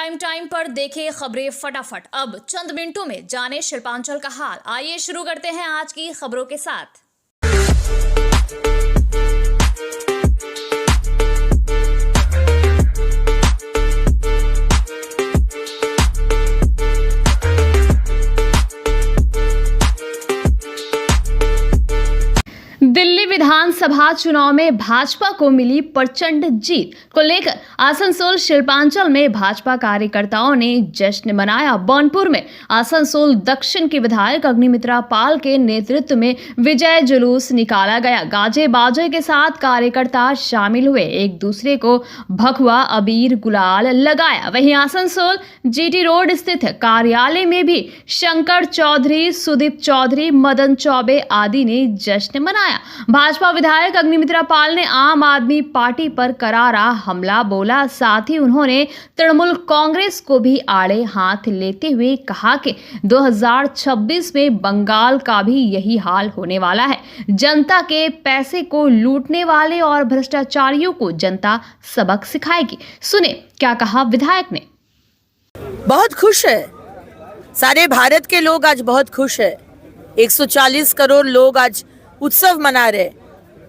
Prime time पर देखें खबरें फटाफट। अब चंद मिनटों में जाने शिल्पांचल का हाल। आइए शुरू करते हैं आज की खबरों के साथ। दिल्ली विधानसभा चुनाव में भाजपा को मिली प्रचंड जीत को लेकर आसनसोल शिल्पांचल में भाजपा कार्यकर्ताओं ने जश्न मनाया। बौनपुर में आसनसोल दक्षिण की विधायक अग्निमित्रा पाल के नेतृत्व में विजय जुलूस निकाला गया। गाजे बाजे के साथ कार्यकर्ता शामिल हुए, एक दूसरे को भगवा अबीर गुलाल लगाया। वहीं आसनसोल जीटी रोड स्थित कार्यालय में भी शंकर चौधरी, सुदीप चौधरी, मदन चौबे आदि ने जश्न मनाया। भाजपा विधायक अग्निमित्रा पाल ने आम आदमी पार्टी पर करारा हमला बोला। साथ ही उन्होंने तृणमूल कांग्रेस को भी आड़े हाथ लेते हुए कहा कि 2026 में बंगाल का भी यही हाल होने वाला है। जनता के पैसे को लूटने वाले और भ्रष्टाचारियों को जनता सबक सिखाएगी। सुने क्या कहा विधायक ने। बहुत खुश है, सारे भारत के लोग आज बहुत खुश है। 140 करोड़ लोग आज उत्सव मना रहे,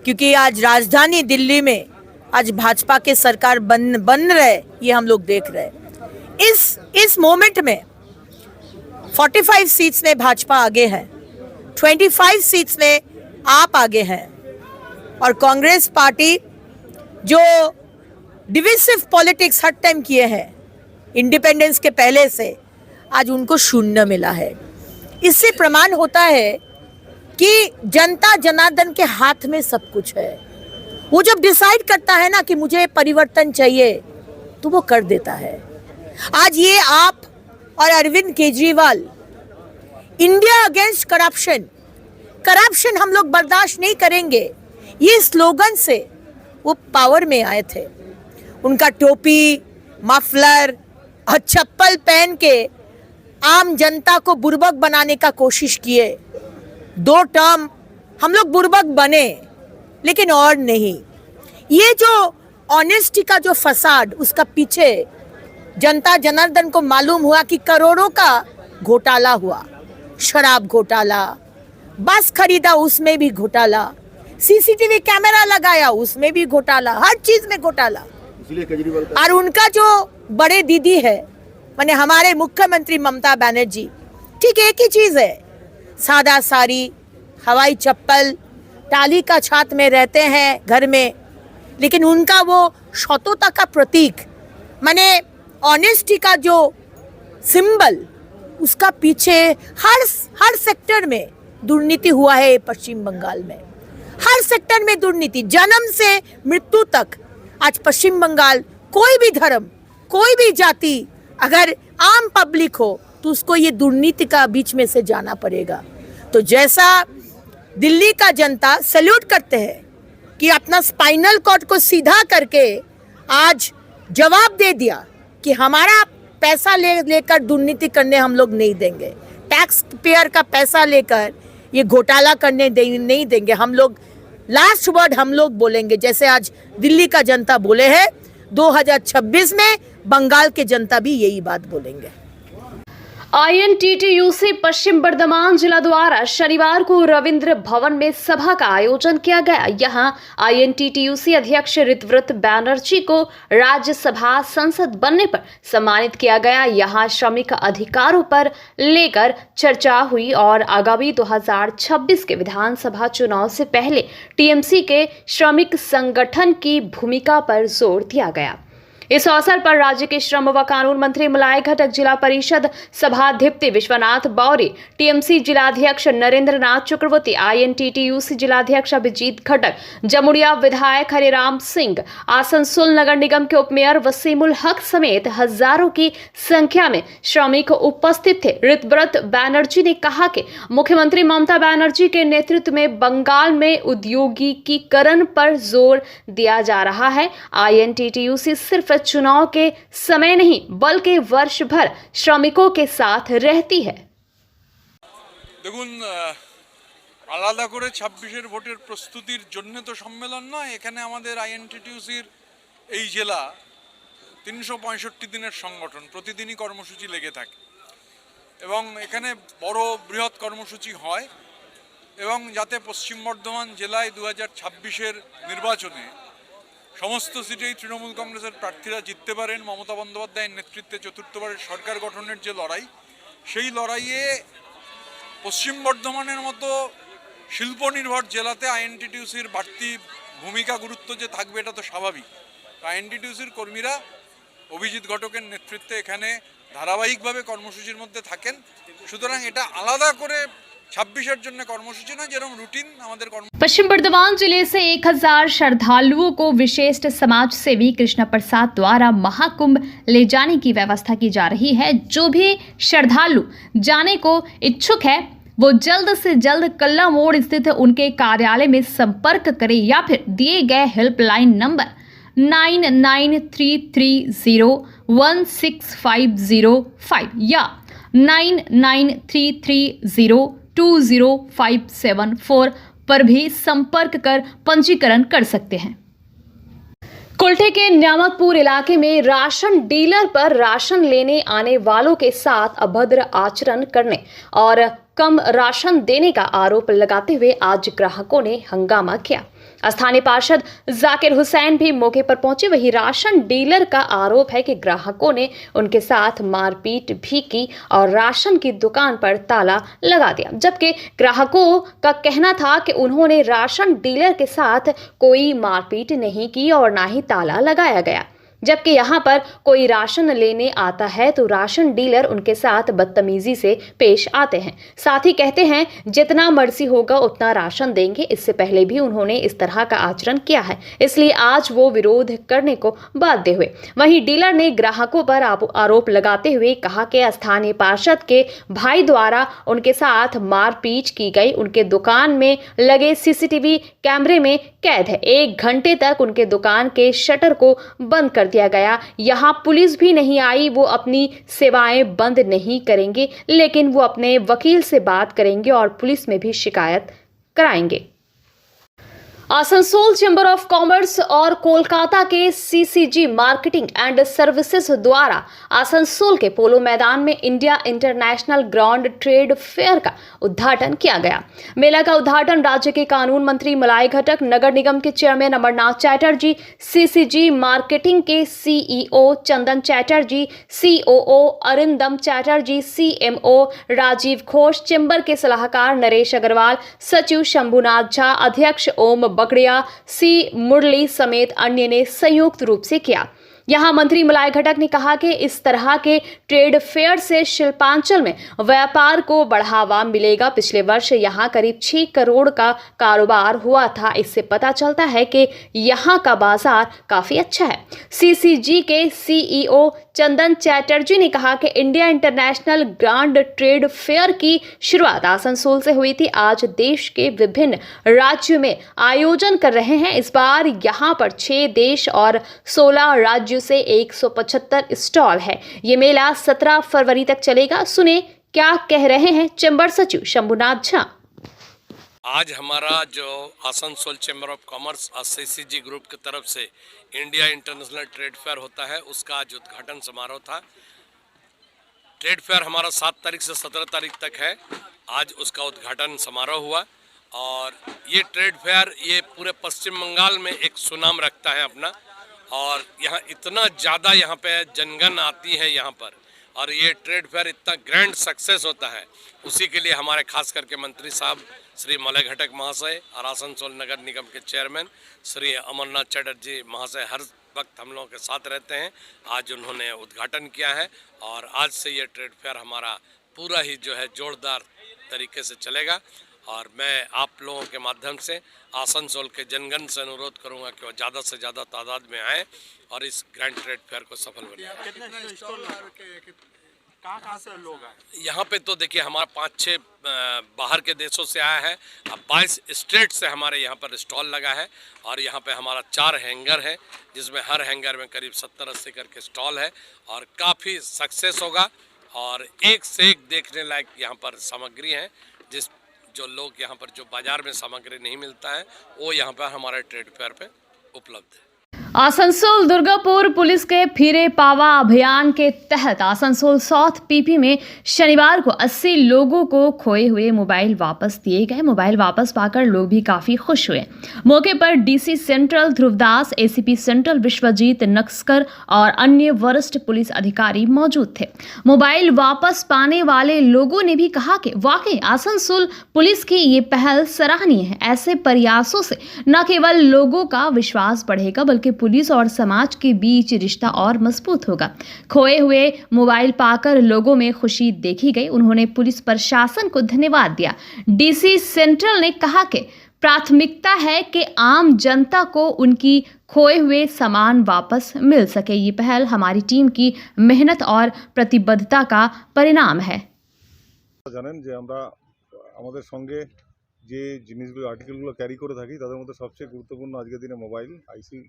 क्योंकि आज राजधानी दिल्ली में आज भाजपा के सरकार बन रहे, ये हम लोग देख रहे। इस मोमेंट में 45 सीट्स में भाजपा आगे है, 25 सीट्स में आप आगे हैं, और कांग्रेस पार्टी जो डिविसिव पॉलिटिक्स हर टाइम किए हैं इंडिपेंडेंस के पहले से, आज उनको शून्य मिला है। इससे प्रमाण होता है कि जनता जनार्दन के हाथ में सब कुछ है। वो जब डिसाइड करता है ना कि मुझे परिवर्तन चाहिए, तो वो कर देता है। आज ये आप और Arvind Kejriwal, India against corruption हम लोग बर्दाश्त नहीं करेंगे, ये स्लोगन से वो पावर में आए थे। उनका टोपी, मफलर और चप्पल पहन के आम जनता को बुर्बक बनाने का कोशिश किए। 2 टर्म हम लोग बुर्बक बने, लेकिन और नहीं। ये जो ऑनेस्टी का जो फसाड, उसका पीछे जनता जनार्दन को मालूम हुआ कि करोड़ों का घोटाला हुआ। शराब घोटाला, बस खरीदा उसमें भी घोटाला, सीसीटीवी कैमरा लगाया उसमें भी घोटाला, हर चीज में घोटाला। और उनका जो बड़े दीदी है, माने हमारे मुख्यमंत्री ममता बनर्जी, ठीक एक ही चीज है, सादा साड़ी, हवाई चप्पल, टाली का छात में रहते हैं घर में, लेकिन उनका वो सतता का प्रतीक, माने ऑनेस्टी का जो सिंबल, उसका पीछे हर सेक्टर में दुर्नीति हुआ है। पश्चिम बंगाल में हर सेक्टर में दुर्नीति, जन्म से मृत्यु तक। आज पश्चिम बंगाल कोई भी धर्म, कोई भी जाति अगर आम पब्लिक हो, तो उसको ये दुर्नीति का बीच में से जाना पड़ेगा। तो जैसा दिल्ली का जनता सैल्यूट करते हैं कि अपना स्पाइनल कॉर्ड को सीधा करके आज जवाब दे दिया कि हमारा पैसा लेकर दुर्नीति करने हम लोग नहीं देंगे, टैक्स पेयर का पैसा लेकर ये घोटाला करने नहीं देंगे। हम लोग लास्ट वर्ड हम लोग बोलेंगे, जैसे आज दिल्ली का जनता बोले हैं, 2026 में बंगाल के जनता भी यही बात बोलेंगे। INTTUC पश्चिम बर्धमान जिला द्वारा शनिवार को रविंद्र भवन में सभा का आयोजन किया गया। यहां INTTUC अध्यक्ष ऋतव्रत बैनर्जी को राज्यसभा सांसद बनने पर सम्मानित किया गया। यहां श्रमिक अधिकारों पर लेकर चर्चा हुई और आगामी 2026 के विधानसभा चुनाव से पहले TMC के श्रमिक संगठन की भूमिका पर जोर दिया गया। इस अवसर पर राज्य के श्रम व कानून मंत्री मलाय घटक, जिला परिषद सभाध्यक्ष विश्वनाथ बौरी, TMC जिलाध्यक्ष नरेंद्र नाथ चक्रवर्ती, INTTUC जिलाध्यक्ष अभिजीत घटक, जमुड़िया विधायक हरिराम सिंह, आसनसोल नगर निगम के उपमेयर वसीमुल हक समेत हजारों की संख्या में श्रमिक उपस्थित थे। ऋतव्रत बैनर्जी ने कहा कि मुख्यमंत्री ममता बनर्जी के नेतृत्व में बंगाल में औद्योगिकीकरण पर जोर दिया जा रहा है। INTTUC सिर्फ चुनाव के समय नहीं, बल्कि वर्ष भर श्रमिकों के साथ रहती है। দেখুন, আলাদা করে 26-এর ভোটের প্রস্তুতির জন্য তো সম্মেলন নয়, এখানে আমাদের INTTUCর এই জেলা 365 দিনের সংগঠন, প্রতিদিনই কর্মসূচি লেগে থাকে এবং এখানে বড় বৃহৎ কর্মসূচি হয় এবং যাতে পশ্চিম বর্ধমান জেলায় 2026-এর নির্বাচনে সমস্ত সিটেই তৃণমূল কংগ্রেসের প্রার্থীরা জিততে পারেন। মমতা বন্দ্যোপাধ্যায়ের নেতৃত্বে চতুর্থবারের সরকার গঠনের যে লড়াই, সেই লড়াইয়ে পশ্চিম বর্ধমানের মতো শিল্পনির্ভর জেলাতে আইএনটিটিউসির বাড়তি ভূমিকা গুরুত্ব যে থাকবে এটা তো স্বাভাবিক। আইএনটিটিউসির কর্মীরা অভিজিৎ ঘটকের নেতৃত্বে এখানে ধারাবাহিকভাবে কর্মসূচির মধ্যে থাকেন। সুতরাং এটা আলাদা করে 26-এর জন্য কর্মসূচি না, যেরকম রুটিন আমাদের पश्चिम बर्धमान जिले से 1000 श्रद्धालुओं को विशिष्ट समाज सेवी कृष्णा प्रसाद द्वारा महाकुंभ ले जाने की व्यवस्था की जा रही है। जो भी श्रद्धालु जाने को इच्छुक है वो जल्द से जल्द कल्ला मोड़ स्थित उनके कार्यालय में संपर्क करे या फिर दिए गए हेल्पलाइन नंबर 9933016505 या 9933020574 पर भी संपर्क कर पंजीकरण कर सकते हैं। कुल्टे के न्यामतपुर इलाके में राशन डीलर पर राशन लेने आने वालों के साथ अभद्र आचरण करने और कम राशन देने का आरोप लगाते हुए आज ग्राहकों ने हंगामा किया। स्थानीय पार्षद जाकिर हुसैन भी मौके पर पहुंचे। वहीं राशन डीलर का आरोप है कि ग्राहकों ने उनके साथ मारपीट भी की और राशन की दुकान पर ताला लगा दिया, जबकि ग्राहकों का कहना था कि उन्होंने राशन डीलर के साथ कोई मारपीट नहीं की और ना ही ताला लगाया गया। जबकि यहाँ पर कोई राशन लेने आता है तो राशन डीलर उनके साथ बदतमीजी से पेश आते हैं। साथ ही कहते हैं जितना मर्जी होगा उतना राशन देंगे। इससे पहले भी उन्होंने इस तरह का आचरण किया है, इसलिए आज वो विरोध करने को बाध्य हुए। वहीं डीलर ने ग्राहकों पर आरोप लगाते हुए कहा कि स्थानीय पार्षद के भाई द्वारा उनके साथ मारपीट की गई। उनके दुकान में लगे सीसीटीवी कैमरे में कैद है। 1 घंटे तक उनके दुकान के शटर को बंद कर दिया गया। यहाँ पुलिस भी नहीं आई। वो अपनी सेवाएं बंद नहीं करेंगे, लेकिन वो अपने वकील से बात करेंगे और पुलिस में भी शिकायत कराएंगे। आसनसोल चैम्बर ऑफ कॉमर्स और कोलकाता के सीसीजी मार्केटिंग एंड सर्विसेज द्वारा आसनसोल के पोलो मैदान में India international grand trade fair का उद्घाटन किया गया। मेला का उद्घाटन राज्य के कानून मंत्री मलाई घटक, नगर निगम के chairman Amarnath Chatterjee, CCG marketing के CEO Chandan Chatterjee, COO Arindam Chatterjee, CMO Rajiv Ghosh, chamber के सलाहकार नरेश अग्रवाल, सचिव शंभुनाथ झा, अध्यक्ष ओम बकड़िया, सी मुरली समेत अन्य ने संयुक्त रूप से किया। यहाँ मंत्री मलाई घटक ने कहा कि इस तरह के ट्रेड फेयर से शिल्पांचल में व्यापार को बढ़ावा मिलेगा। पिछले वर्ष यहाँ करीब 6 करोड़ का कारोबार हुआ था। इससे पता चलता है कि यहाँ का बाजार काफी अच्छा है। सीसीजी के सीईओ चंदन चैटर्जी ने कहा कि India international grand trade fair की शुरुआत आसनसोल से हुई थी। आज देश के विभिन्न राज्यों में आयोजन कर रहे हैं। इस बार यहाँ पर 6 देश और 16 राज्यों से 175 स्टॉल है। ये मेला 17 फरवरी तक चलेगा। सुने क्या कह रहे हैं चैम्बर सचिव शंभुनाथ झा। आज हमारा जो आसनसोल चैम्बर ऑफ कॉमर्स और सीसीजी ग्रुप की तरफ से इंडिया इंटरनेशनल ट्रेड फेयर होता है, उसका आज उद्घाटन समारोह था। ट्रेड फेयर हमारा 7 तारीख से 17 तारीख तक है। आज उसका उद्घाटन समारोह हुआ और ये ट्रेड फेयर ये पूरे पश्चिम बंगाल में एक सुनाम रखता है अपना, और यहाँ इतना ज़्यादा यहाँ पे जनगण आती है यहाँ पर, और ये ट्रेड फेयर इतना ग्रैंड सक्सेस होता है। उसी के लिए हमारे खास करके मंत्री साहब श्री मलाई घटक महाशय और आसनसोल नगर निगम के चेयरमैन श्री अमरनाथ चैटर्जी महाशय हर वक्त हम लोगों के साथ रहते हैं। आज उन्होंने उद्घाटन किया है और आज से ये ट्रेड फेयर हमारा पूरा ही जो है जोरदार तरीके से चलेगा। और मैं आप लोगों के माध्यम से आसनसोल के जनगण से अनुरोध करूंगा कि वो ज़्यादा से ज़्यादा तादाद में आए और इस ग्रैंड ट्रेड फेयर को सफल बनाएं। कहाँ से लोग आए यहाँ पे? तो देखिए हमारा 5-6 बाहर के देशों से आया है। अब 22 स्टेट से हमारे यहाँ पर स्टॉल लगा है और यहाँ पे हमारा 4 हैंगर है, जिसमें हर हैंगर में करीब 70-80 करके स्टॉल है और काफ़ी सक्सेस होगा। और एक से एक देखने लायक यहाँ पर सामग्री है, जिस जो लोग यहाँ पर जो बाजार में सामग्री नहीं मिलता है वो यहाँ पर हमारे ट्रेड फेयर पे उपलब्ध है। आसनसोल दुर्गापुर पुलिस के फिरे पावा अभियान के तहत आसनसोल साउथ पीपी में शनिवार को 80 लोगों को खोए हुए मोबाइल वापस दिए गए। मोबाइल वापस पाकर लोग भी काफी खुश हुए। मौके पर DC central Dhruvdas, ACP central Vishwajeet Naksakar और अन्य वरिष्ठ पुलिस अधिकारी मौजूद थे। मोबाइल वापस पाने वाले लोगों ने भी कहा कि वाकई आसनसोल पुलिस की ये पहल सराहनीय है। ऐसे प्रयासों से न केवल लोगों का विश्वास बढ़ेगा बल्कि पुलिस और समाज के बीच रिश्ता और मजबूत होगा। खोए हुए मोबाइल पाकर लोगों में खुशी देखी गई। उन्होंने पुलिस प्रशासन को धन्यवाद दिया। डीसी सेंट्रल ने कहा कि प्राथमिकता है कि आम जनता को उनकी खोए हुए सामान वापस मिल सके। ये पहल हमारी टीम की मेहनत और प्रतिबद्धता का परिणाम है। জানেন যে আমরা আমাদের সঙ্গে যে জিনিসগুলো আর্টিকেলগুলো ক্যারি করে থাকি তাদের মধ্যে সবচেয়ে গুরুত্বপূর্ণ আজকের দিনে মোবাইল। আইসি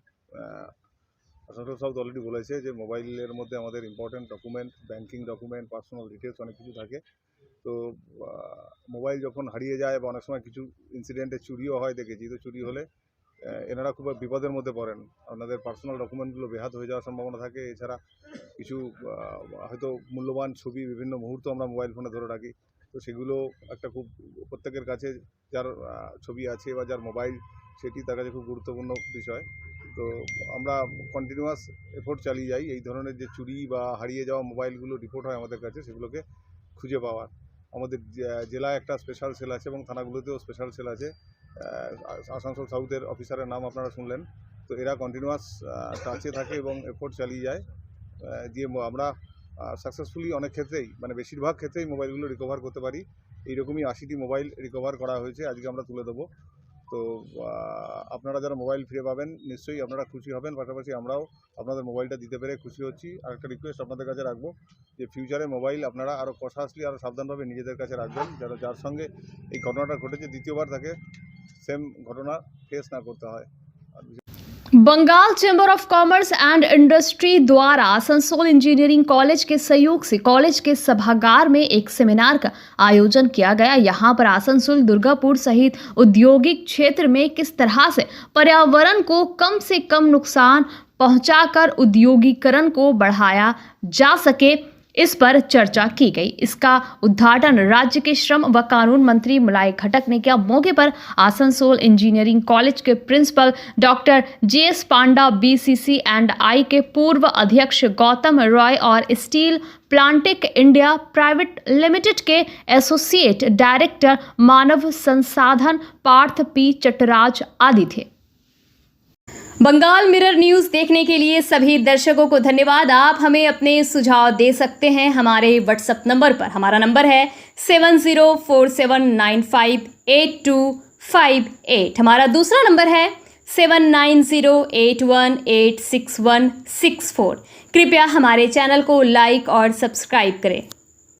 আসানসোল সাউথ অলরেডি বলেছে যে মোবাইলের মধ্যে আমাদের important document, banking document, personal details অনেক কিছু থাকে। তো মোবাইল যখন হারিয়ে যায় বা অনেক সময় কিছু ইনসিডেন্টে চুরিও হয় দেখেছি, তো চুরি হলে এনারা খুব বিপদের মধ্যে পড়েন। আপনাদের পার্সোনাল ডকুমেন্টগুলো বেহাত হয়ে যাওয়ার সম্ভাবনা থাকে। এছাড়া কিছু হয়তো মূল্যবান ছবি, বিভিন্ন মুহূর্ত আমরা মোবাইল ফোনে ধরে রাখি। তো সেগুলো একটা খুব প্রত্যেকের কাছে যার ছবি আছে বা যার মোবাইল সেটি তার কাছে খুব গুরুত্বপূর্ণ বিষয়। তো আমরা কন্টিনিউয়াস এফোর্ট চালিয়ে যাই এই ধরনের যে চুরি বা হারিয়ে যাওয়া মোবাইলগুলো রিপোর্ট হয় আমাদের কাছে, সেগুলোকে খুঁজে পাওয়ার। আমাদের জেলায় একটা স্পেশাল সেল আছে এবং থানাগুলোতেও স্পেশাল সেল আছে। আসানসোল সাউথের অফিসারের নাম আপনারা শুনলেন। তো এরা কন্টিনিউয়াস টাচে থাকে এবং এফোর্ট চালিয়ে যায়। দিয়ে আমরা সাকসেসফুলি অনেক ক্ষেত্রেই, মানে বেশিরভাগ ক্ষেত্রেই মোবাইলগুলো রিকভার করতে পারি। এইরকমই 80টি মোবাইল রিকভার করা হয়েছে, আজকে আমরা তুলে দেবো। তো আপনারা যারা মোবাইল ফিরে পাবেন নিশ্চয়ই আপনারা খুশি হবেন, পাশাপাশি আমরাও আপনাদের মোবাইলটা দিতে পেরে খুশি হচ্ছি। আর একটা রিকোয়েস্ট আপনাদের কাছে রাখবো যে ফিউচারে মোবাইল আপনারা আরও কনসাসলি, আরও সাবধানভাবে নিজেদের কাছে রাখবেন, যার সঙ্গে এই ঘটনাটা ঘটেছে দ্বিতীয়বার তাকে সেম ঘটনা ফেস না করতে হয়। Bengal chamber of commerce and industry द्वारा आसनसोल इंजीनियरिंग कॉलेज के सहयोग से कॉलेज के सभागार में एक सेमिनार का आयोजन किया गया। यहाँ पर आसनसोल, दुर्गापुर सहित औद्योगिक क्षेत्र में किस तरह से पर्यावरण को कम से कम नुकसान पहुंचाकर औद्योगिकरण को बढ़ाया जा सके, इस पर चर्चा की गई। इसका उद्घाटन राज्य के श्रम व कानून मंत्री मुलाय घटक ने किया। मौके पर आसनसोल इंजीनियरिंग कॉलेज के प्रिंसिपल डॉक्टर JS पांडा, BCC&I के पूर्व अध्यक्ष गौतम रॉय और स्टील प्लांटिक इंडिया प्राइवेट लिमिटेड के एसोसिएट डायरेक्टर मानव संसाधन पार्थ P चटराज आदि थे। बंगाल मिरर न्यूज़ देखने के लिए सभी दर्शकों को धन्यवाद। आप हमें अपने सुझाव दे सकते हैं हमारे व्हाट्सएप नंबर पर। हमारा नंबर है 7047958258। हमारा दूसरा नंबर है 7908186164। कृपया हमारे चैनल को लाइक और सब्सक्राइब करें।